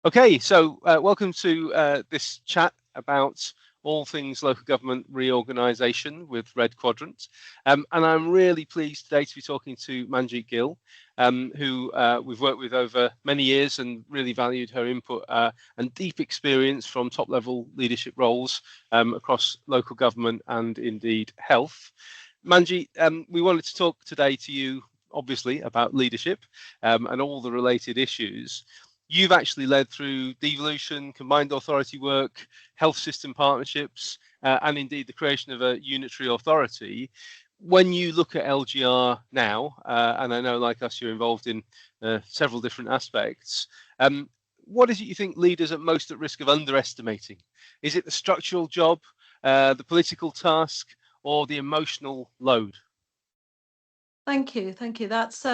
Okay, so welcome to this chat about all things local government reorganisation with RedQuadrant. And I'm really pleased today to be talking to Manjeet Gill, who we've worked with over many years and really valued her input and deep experience from top level leadership roles across local government and indeed health. Manjeet, we wanted to talk today to you, obviously, about leadership and all the related issues. You've actually led through devolution, combined authority work, health system partnerships, and indeed the creation of a unitary authority. When you look at LGR now, and I know like us, you're involved in several different aspects, what is it you think leaders are most at risk of underestimating? Is it the structural job, the political task, or the emotional load? Thank you. That's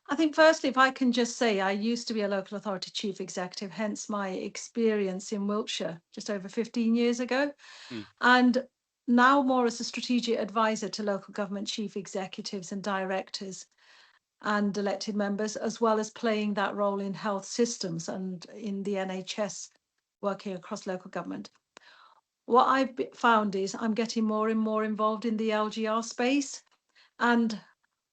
I think firstly, if I can just say, I used to be a local authority chief executive, hence my experience in Wiltshire just over 15 years ago. Mm, And now more as a strategic advisor to local government chief executives and directors and elected members, as well as playing that role in health systems and in the NHS, working across local government. What I've found is I'm getting more and more involved in the LGR space. And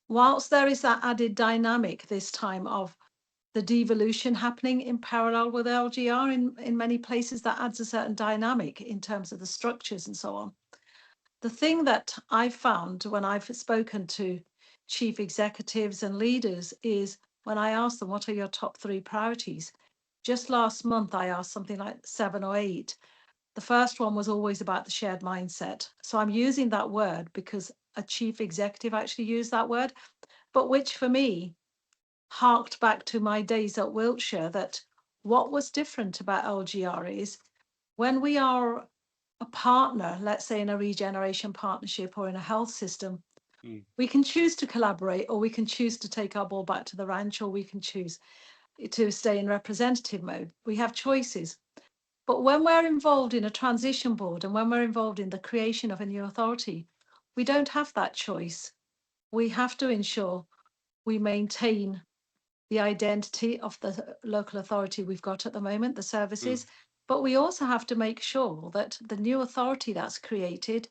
whilst there is that added dynamic this time of the devolution happening in parallel with LGR in many places, that adds a certain dynamic in terms of the structures and so on. The thing that I've found when I've spoken to chief executives and leaders is when I ask them, what are your top three priorities? Just last month, I asked something like 7 or 8. The first one was always about the shared mindset. So I'm using that word because a chief executive actually used that word, but which for me harked back to my days at Wiltshire, that what was different about LGR is when we are a partner, let's say in a regeneration partnership or in a health system, mm, we can choose to collaborate, or we can choose to take our ball back to the ranch, or we can choose to stay in representative mode. We have choices. But when we're involved in a transition board and when we're involved in the creation of a new authority, we don't have that choice. We have to ensure we maintain the identity of the local authority we've got at the moment, the mm. services, but we also have to make sure that the new authority that's created,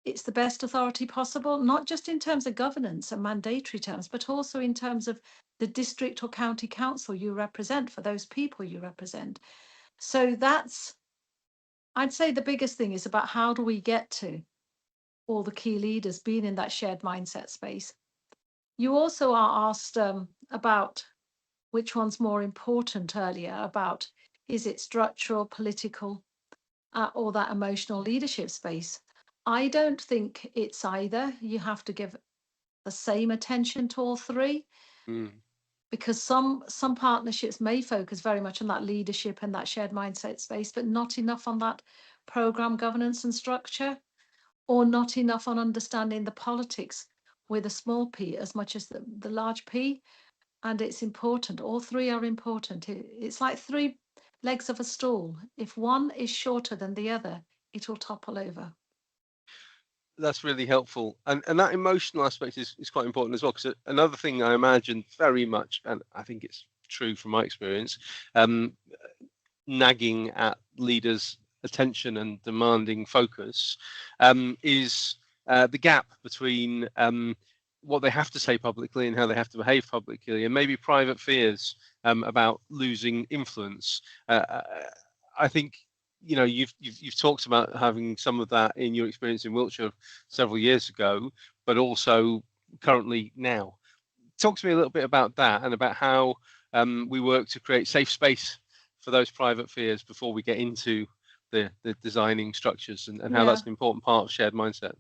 it's the best authority possible, not just in terms of governance and mandatory terms, but also in terms of the district or county council you represent, for those people you represent. So that's, I'd say the biggest thing is about how do we get to all the key leaders being in that shared mindset space. You also are asked about which one's more important earlier, about is it structural, political, or that emotional leadership space. I don't think it's either. You have to give the same attention to all three, Mm. because some partnerships may focus very much on that leadership and that shared mindset space, but not enough on that program governance and structure, or not enough on understanding the politics with a small p as much as the large P. And it's important. All three are important. It's like three legs of a stool. If one is shorter than the other, it will topple over. That's really helpful, and that emotional aspect is quite important as well. Because another thing I imagine very much, and I think it's true from my experience, um, nagging at leaders' attention and demanding focus, is the gap between what they have to say publicly and how they have to behave publicly, and maybe private fears about losing influence. I think you've talked about having some of that in your experience in Wiltshire several years ago, but also currently now. Talk to me a little bit about that and about how we work to create safe space for those private fears before we get into the designing structures, and how Yeah. that's an important part of shared mindset.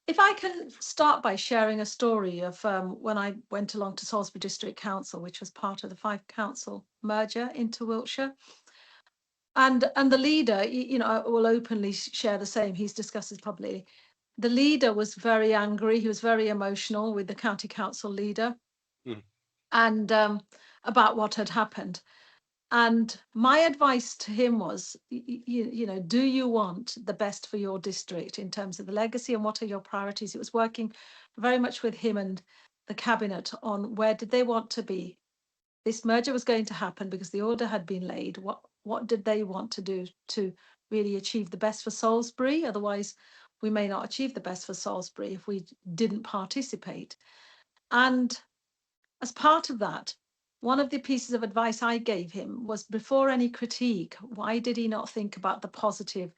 If I can start by sharing a story of when I went along to Salisbury District Council, which was part of the 5 council merger into Wiltshire. And the leader, will openly share the same. He's discussed this publicly. The leader was very angry. He was very emotional with the county council leader, Mm, and about what had happened. And my advice to him was, do you want the best for your district in terms of the legacy, and what are your priorities? It was working very much with him and the cabinet on where did they want to be this merger was going to happen because the order had been laid. What did they want to do to really achieve the best for Salisbury? Otherwise, we may not achieve the best for Salisbury if we didn't participate. And as part of that, one of the pieces of advice I gave him was, before any critique, why did he not think about the positive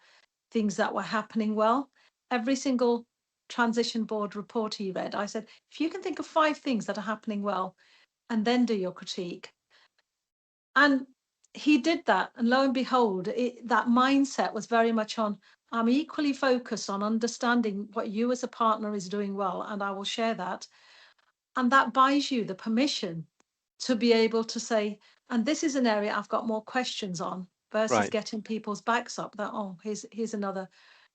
things that were happening well? Every single transition board report he read, I said, if you can think of 5 things that are happening well, and then do your critique. And he did that. And lo and behold, that mindset was very much on, I'm equally focused on understanding what you as a partner is doing well, and I will share that. And that buys you the permission to be able to say, and this is an area I've got more questions on, versus Right. getting people's backs up that, oh, here's another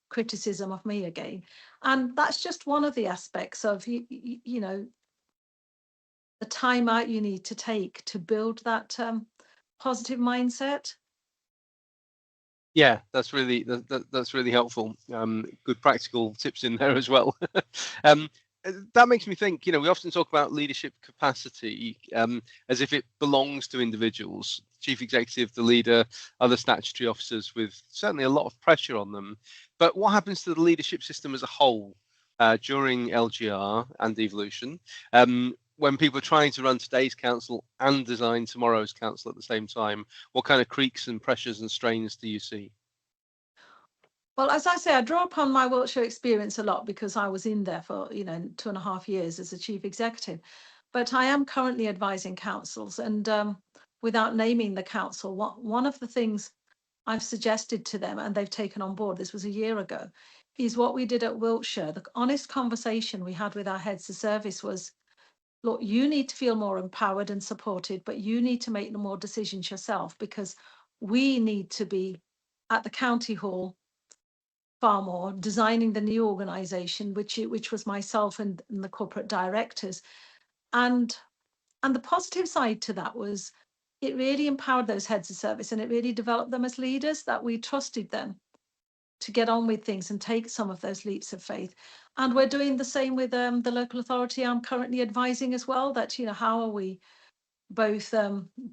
criticism of me again. And that's just one of the aspects of, you know, the time out you need to take to build that positive mindset. Yeah, that's really helpful. Good practical tips in there as well. um, that makes me think. We often talk about leadership capacity as if it belongs to individuals, chief executive, the leader, other statutory officers, with certainly a lot of pressure on them. But what happens to the leadership system as a whole during LGR and devolution? When people are trying to run today's council and design tomorrow's council at the same time, what kind of creaks and pressures and strains do you see? Well, as I say, I draw upon my Wiltshire experience a lot because I was in there for 2.5 years as a chief executive. But I am currently advising councils, and without naming the council, one of the things I've suggested to them, and they've taken on board, this was a year ago, is what we did at Wiltshire. The honest conversation we had with our heads of service was, look, you need to feel more empowered and supported, but you need to make more decisions yourself, because we need to be at the county hall far more, designing the new organisation, which was myself and the corporate directors. And the positive side to that was, it really empowered those heads of service, and it really developed them as leaders, that we trusted them to get on with things and take some of those leaps of faith. And we're doing the same with the local authority I'm currently advising as well, that, how are we both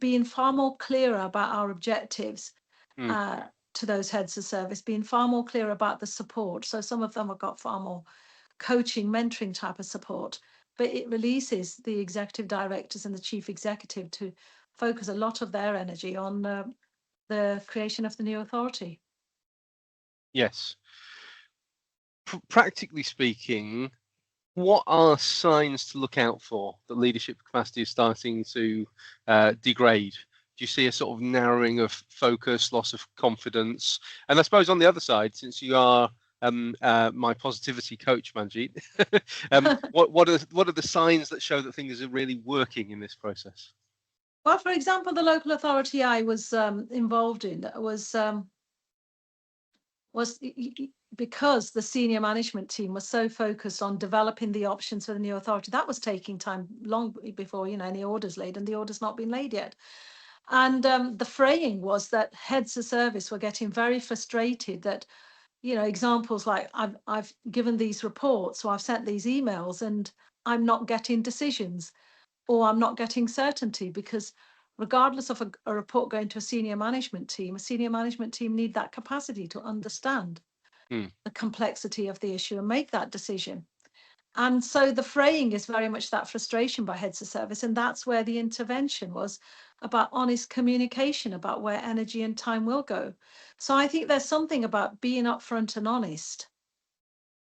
being far more clearer about our objectives Mm, uh, to those heads of service, being far more clear about the support. So some of them have got far more coaching, mentoring type of support, but it releases the executive directors and the chief executive to focus a lot of their energy on the creation of the new authority. yes. Practically speaking, what are signs to look out for that leadership capacity is starting to degrade? Do you see a sort of narrowing of focus, loss of confidence? And I suppose on the other side, since you are my positivity coach, Manjeet, what are the signs that show that things are really working in this process? Well, for example, the local authority I was involved in was because the senior management team was so focused on developing the options for the new authority. That was taking time, long before any orders laid, and the order's not been laid yet. And the fraying was that heads of service were getting very frustrated that, examples like, I've given these reports, or I've sent these emails, and I'm not getting decisions, or I'm not getting certainty, because regardless of a report going to a senior management team need that capacity to understand Hmm. the complexity of the issue and make that decision. And so the fraying is very much that frustration by heads of service. And that's where the intervention was, about honest communication about where energy and time will go. So I think there's something about being upfront and honest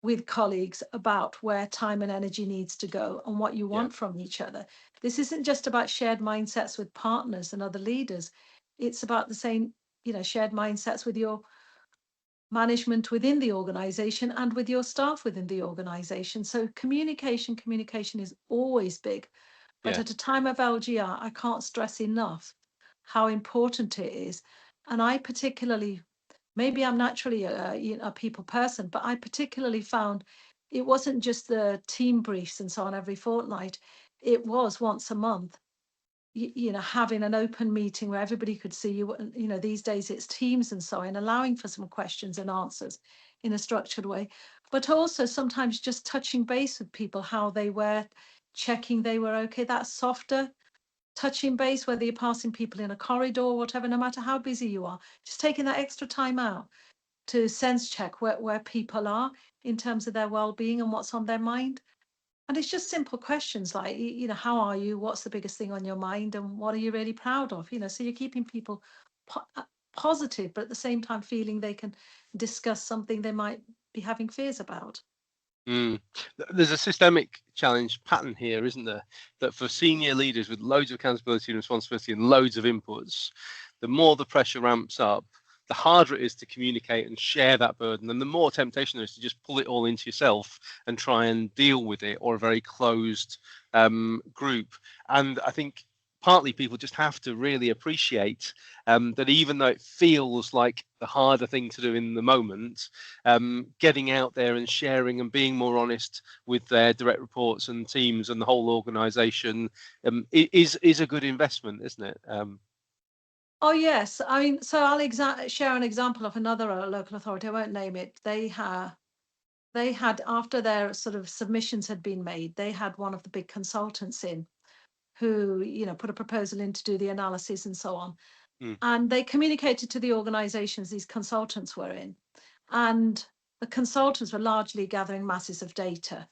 with colleagues about where time and energy needs to go and what you Yeah. want from each other. This isn't just about shared mindsets with partners and other leaders. It's about the same, shared mindsets with your management within the organization and with your staff within the organization. So communication is always big. But Yeah. at a time of LGR, I can't stress enough how important it is. And I particularly, maybe I'm naturally a people person, but I particularly found it wasn't just the team briefs and so on every fortnight. It was once a month, having an open meeting where everybody could see you. These days it's Teams and so on, allowing for some questions and answers in a structured way, but also sometimes just touching base with people, how they were, checking they were okay. That's softer touching base, whether you're passing people in a corridor or whatever, no matter how busy you are, just taking that extra time out to sense check where people are in terms of their well-being and what's on their mind. And it's just simple questions like, how are you? What's the biggest thing on your mind? And what are you really proud of? So you're keeping people positive, but at the same time feeling they can discuss something they might be having fears about. There's a systemic challenge pattern here, isn't there? That for senior leaders with loads of accountability and responsibility and loads of inputs, the more the pressure ramps up, the harder it is to communicate and share that burden, and the more temptation there is to just pull it all into yourself and try and deal with it, or a very closed group. And I think partly people just have to really appreciate that even though it feels like the harder thing to do in the moment, getting out there and sharing and being more honest with their direct reports and teams and the whole organisation is a good investment, isn't it? Oh yes, I mean, so I'll share an example of another local authority. I won't name it. They had, after their sort of submissions had been made, they had one of the big consultants in who put a proposal in to do the analysis and so on. And they communicated to the organizations these consultants were in, and the consultants were largely gathering masses of data.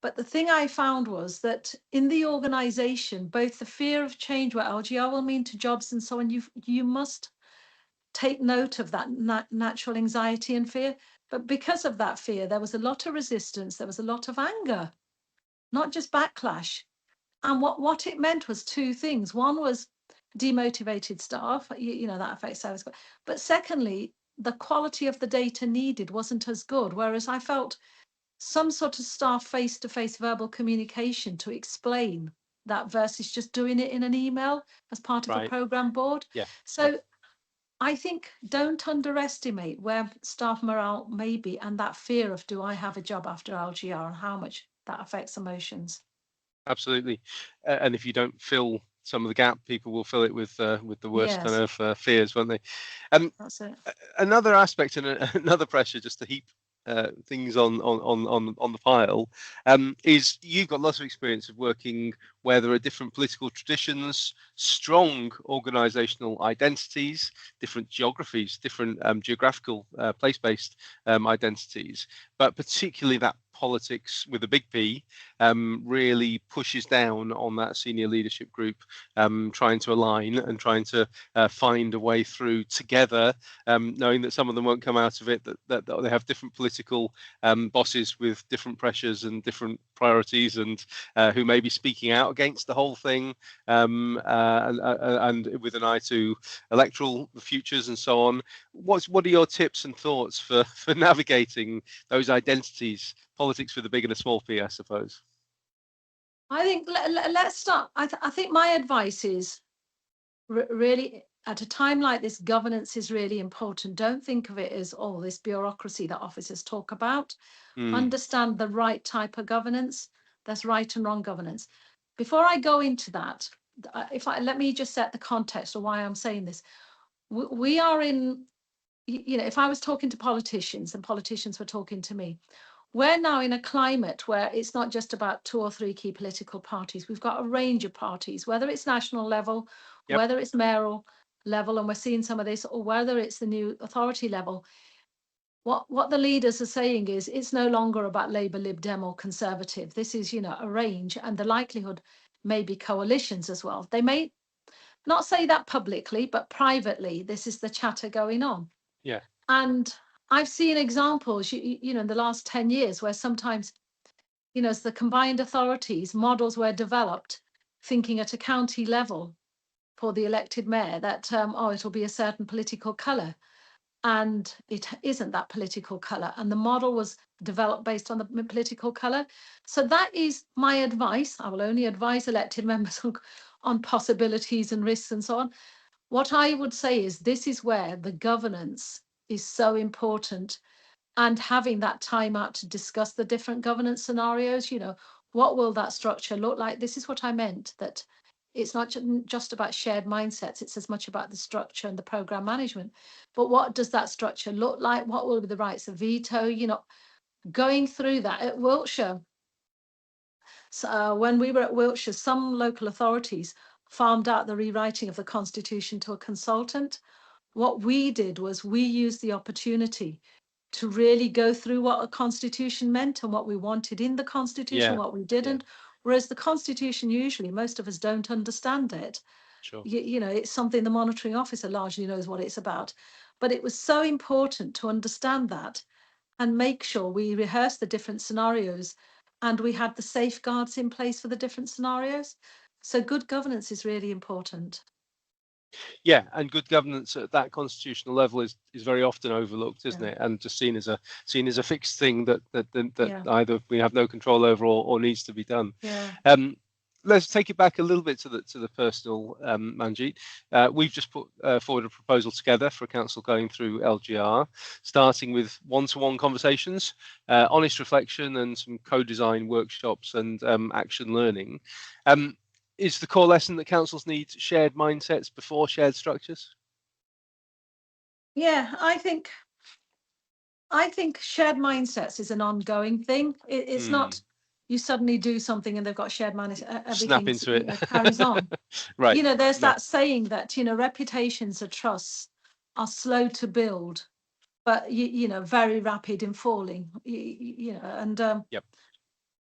But the thing I found was that in the organization, both the fear of change, what LGR will mean to jobs and so on, you must take note of that natural anxiety and fear. But because of that fear, there was a lot of resistance, there was a lot of anger, not just backlash. And what it meant was two things. One was demotivated staff, that affects service. But secondly, the quality of the data needed wasn't as good. Whereas I felt some sort of staff face-to-face verbal communication to explain that versus just doing it in an email as part of a program board. Yeah. So I think don't underestimate where staff morale may be and that fear of, do I have a job after LGR, and how much that affects emotions. Absolutely. And if you don't fill some of the gap, people will fill it with the worst kind of fears, won't they? That's it. Another aspect and another pressure, just to heap things on the pile, is you've got lots of experience of working where there are different political traditions, strong organisational identities, different geographies, different geographical place-based identities, but particularly that politics with a big P really pushes down on that senior leadership group, trying to align and trying to find a way through together, knowing that some of them won't come out of it, that they have different political bosses with different pressures and different priorities, and who may be speaking out against the whole thing, and with an eye to electoral futures and so on. What are your tips and thoughts for navigating those identities, politics with a big and a small P, I suppose? I think let's start. I think my advice is really, at a time like this, governance is really important. Don't think of it as, oh, this bureaucracy that officers talk about. Understand the right type of governance. There's right and wrong governance. Before I go into that, let me just set the context of why I'm saying this. We are in, if I was talking to politicians and politicians were talking to me, we're now in a climate where it's not just about two or three key political parties. We've got a range of parties, whether it's national level, whether it's mayoral level, and we're seeing some of this, or whether it's the new authority level. What the leaders are saying is it's no longer about Labour, Lib Dem or Conservative. This is, a range, and the likelihood may be coalitions as well. They may not say that publicly, but privately, this is the chatter going on. Yeah. And I've seen examples, in the last 10 years where sometimes, as the combined authorities, models were developed thinking at a county level for the elected mayor that, it'll be a certain political colour. And it isn't that political colour. And the model was developed based on the political colour. So that is my advice. I will only advise elected members on possibilities and risks and so on. What I would say is this is where the governance is so important, and having that time out to discuss the different governance scenarios, what will that structure look like? This is what I meant, that it's not just about shared mindsets, it's as much about the structure and the program management. But what does that structure look like? What will be the rights of veto? Going through that at Wiltshire, When we were at Wiltshire, some local authorities farmed out the rewriting of the Constitution to a consultant. What we did was we used the opportunity to really go through what a constitution meant and what we wanted in the constitution, Yeah. what we Yeah. didn't. Whereas the constitution, usually, most of us don't understand it. Sure. It's something the monitoring officer largely knows what it's about. But it was so important to understand that and make sure we rehearse the different scenarios and we had the safeguards in place for the different scenarios. So good governance is really important. Yeah, and good governance at that constitutional level is very often overlooked, isn't Yeah. it? And just seen as a fixed thing that Yeah. either we have no control over or needs to be done. Yeah. Let's take it back a little bit to the personal, Manjeet. We've just put forward a proposal together for a council going through LGR, starting with one-to-one conversations, honest reflection, and some co-design workshops and action learning. Is the core lesson that councils need shared mindsets before shared structures? Yeah, I think shared mindsets is an ongoing thing. It's not you suddenly do something and they've got shared mindset, Snap everything into it. carries on. Right. There's No. that saying that, reputations or trusts are slow to build, but very rapid in falling. And Yep.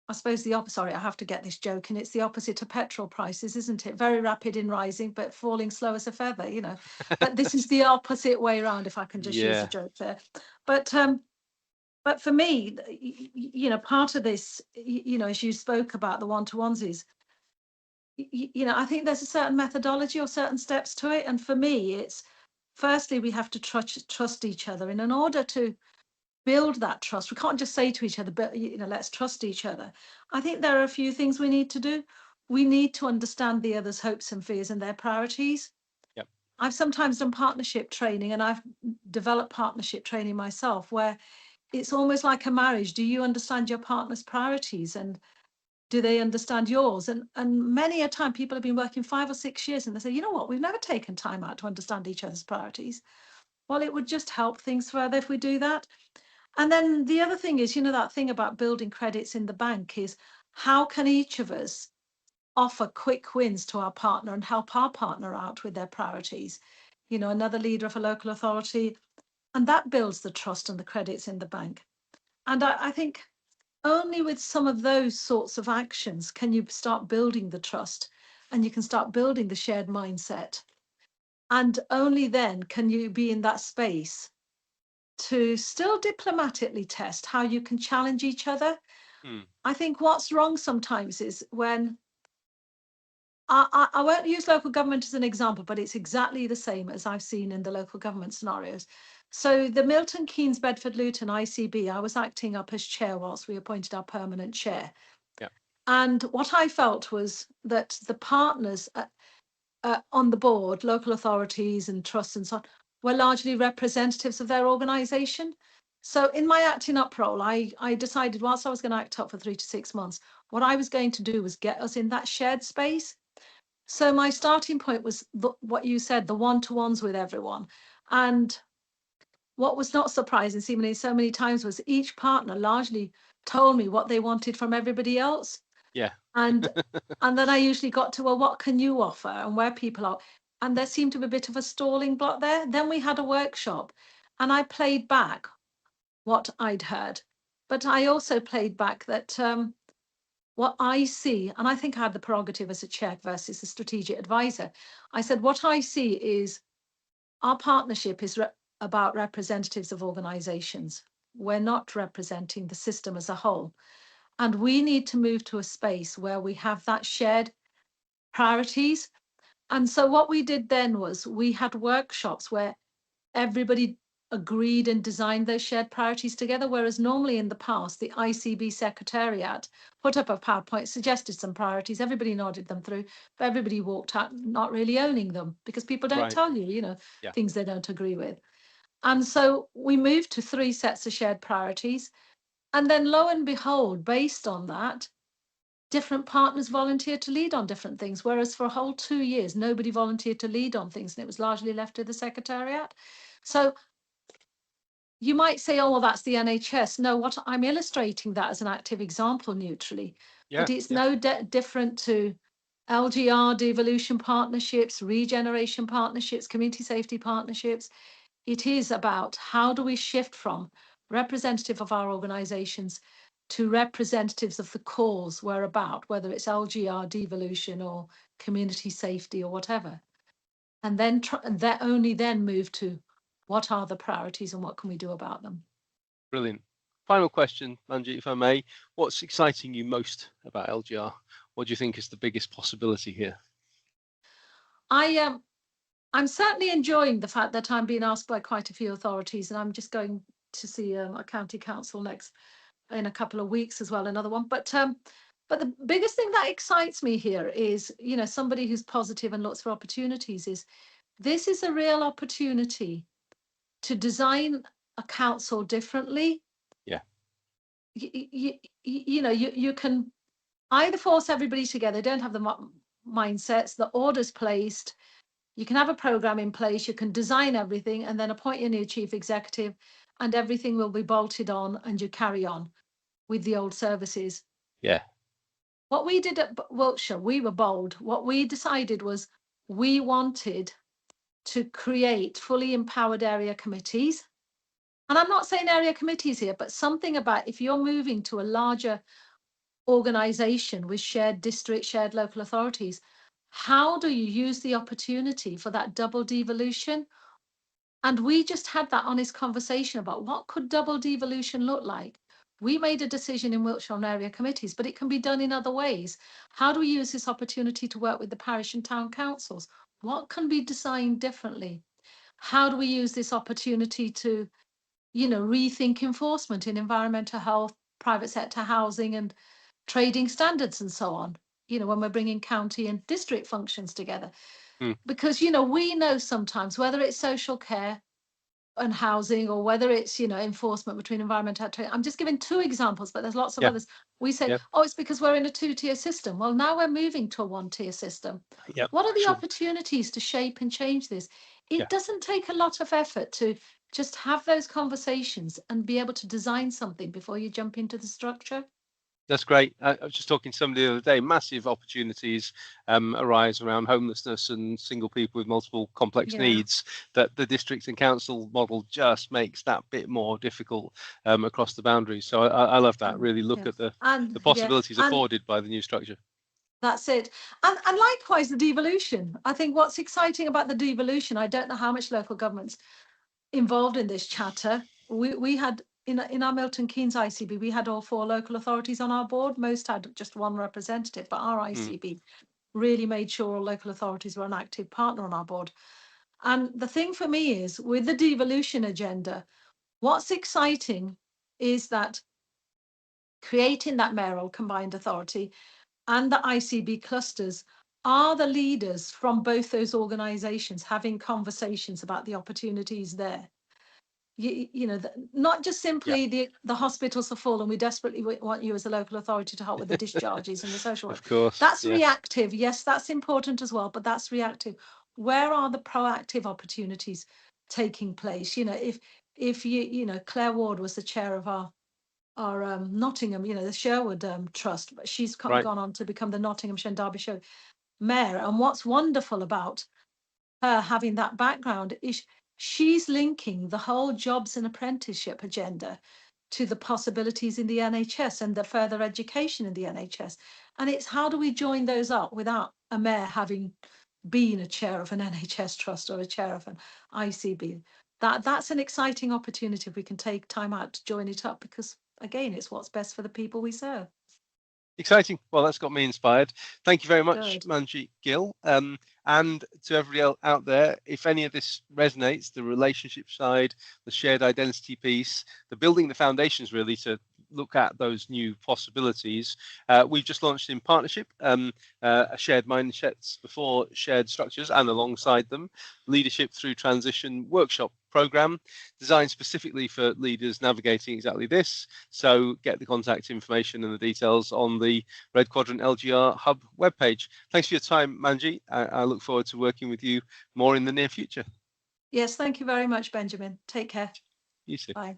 I suppose sorry, I have to get this joke, and it's the opposite to petrol prices, isn't it? Very rapid in rising, but falling slow as a feather, But this is the opposite way around, if I can just use a Yeah. joke there. But for me, part of this, as you spoke about the one-to-ones is, I think there's a certain methodology or certain steps to it. And for me, it's firstly, we have to trust each other. And in order to build that trust, we can't just say to each other, but, let's trust each other. I think there are a few things we need to do. We need to understand the other's hopes and fears and their priorities. Yep. I've sometimes done partnership training, and I've developed partnership training myself, where it's almost like a marriage. Do you understand your partner's priorities, and do they understand yours? And many a time people have been working 5 or 6 years and they say, you know what, we've never taken time out to understand each other's priorities. Well, it would just help things further if we do that. And then the other thing is, that thing about building credits in the bank is, how can each of us offer quick wins to our partner and help our partner out with their priorities? Another leader of a local authority, and that builds the trust and the credits in the bank. And I think only with some of those sorts of actions can you start building the trust, and you can start building the shared mindset. And only then can you be in that space to still diplomatically test how you can challenge each other. I think what's wrong sometimes is when I won't use local government as an example, but it's exactly the same as I've seen in the local government scenarios. So the Milton Keynes Bedford Luton ICB, I was acting up as chair whilst we appointed our permanent chair. Yeah. And what I felt was that the partners on the board, local authorities and trusts and so on, were largely representatives of their organisation. So in my acting up role, I decided, whilst I was going to act up for 3 to 6 months, what I was going to do was get us in that shared space. So my starting point was what you said, the one-to-ones with everyone. And what was not surprising, seemingly so many times, was each partner largely told me what they wanted from everybody else. Yeah. And then I usually got to, well, what can you offer and where people are? And there seemed to be a bit of a stalling block there. Then we had a workshop and I played back what I'd heard. But I also played back that what I see, and I think I had the prerogative as a chair versus a strategic advisor. I said, what I see is our partnership is about representatives of organizations. We're not representing the system as a whole. And we need to move to a space where we have that shared priorities. And so what we did then was we had workshops where everybody agreed and designed those shared priorities together, whereas normally in the past, the ICB Secretariat put up a PowerPoint, suggested some priorities, everybody nodded them through, but everybody walked out not really owning them, because people don't Right. tell you, Yeah. things they don't agree with. And so we moved to 3 sets of shared priorities. And then lo and behold, based on that, different partners volunteered to lead on different things, whereas for a whole 2 years, nobody volunteered to lead on things, and it was largely left to the Secretariat. So you might say, oh, well, that's the NHS. No, what I'm illustrating that as an active example neutrally. but it's no different to LGR, devolution partnerships, regeneration partnerships, community safety partnerships. It is about how do we shift from representative of our organisations to representatives of the cause we're about, whether it's LGR, devolution, or community safety or whatever. And then only then move to what are the priorities and what can we do about them. Brilliant. Final question, Manjeet, if I may. What's exciting you most about LGR? What do you think is the biggest possibility here? I'm certainly enjoying the fact that I'm being asked by quite a few authorities, and I'm just going to see a county council next in a couple of weeks as well, another one. But the biggest thing that excites me here is, somebody who's positive and looks for opportunities, is this is a real opportunity to design a council differently. Yeah. You can either force everybody together, don't have the mindsets, the orders placed. You can have a program in place, you can design everything and then appoint your new chief executive and everything will be bolted on and you carry on with the old services. Yeah. What we did at Wiltshire, we were bold. What we decided was we wanted to create fully empowered area committees. And I'm not saying area committees here, but something about if you're moving to a larger organization with shared district, shared local authorities, how do you use the opportunity for that double devolution? And we just had that honest conversation about what could double devolution look like. We made a decision in Wiltshire on area committees, but it can be done in other ways. How do we use this opportunity to work with the parish and town councils? What can be designed differently? How do we use this opportunity to, rethink enforcement in environmental health, private sector housing and trading standards and so on, when we're bringing county and district functions together. Because, we know sometimes whether it's social care and housing or whether it's, enforcement between environmental trade. I'm just giving two examples, but there's lots of others. We say, oh, it's because we're in a two-tier system. Well, now we're moving to a one-tier system. What are the opportunities to shape and change this? It doesn't take a lot of effort to just have those conversations and be able to design something before you jump into the structure. That's great. I was just talking to somebody the other day. Massive opportunities arise around homelessness and single people with multiple complex needs that the district and council model just makes that bit more difficult across the boundaries. So I love that. Really look at the possibilities afforded by the new structure. That's it. And likewise, the devolution. I think what's exciting about the devolution, I don't know how much local government's involved in this chatter. We had in our Milton Keynes ICB, we had all 4 local authorities on our board. Most had just 1 representative, but our ICB really made sure all local authorities were an active partner on our board. And the thing for me is, with the devolution agenda, what's exciting is that creating that mayoral combined authority and the ICB clusters are the leaders from both those organisations having conversations about the opportunities there. Not just simply the hospitals are full and we desperately want you as a local authority to help with the discharges and the social work. Of course. That's reactive. Yes, that's important as well, but that's reactive. Where are the proactive opportunities taking place? If Claire Ward was the chair of our Nottingham, the Sherwood Trust, but she's gone on to become the Nottinghamshire and Derbyshire mayor. And what's wonderful about her having that background is she's linking the whole jobs and apprenticeship agenda to the possibilities in the NHS and the further education in the NHS. And it's how do we join those up without a mayor having been a chair of an NHS trust or a chair of an ICB? That's an exciting opportunity if we can take time out to join it up, because again, it's what's best for the people we serve. Exciting. Well, that's got me inspired. Thank you very much, Manjeet Gill. And to everybody out there, if any of this resonates, the relationship side, the shared identity piece, the building the foundations really to look at those new possibilities, we've just launched in partnership a shared mindsets before shared structures and alongside them leadership through transition workshop program designed specifically for leaders navigating exactly this. So get the contact information and the details on the Red Quadrant LGR Hub webpage. Thanks for your time, Manjeet. I look forward to working with you more in the near future. Yes, thank you very much, Benjamin. Take care. You too. Bye.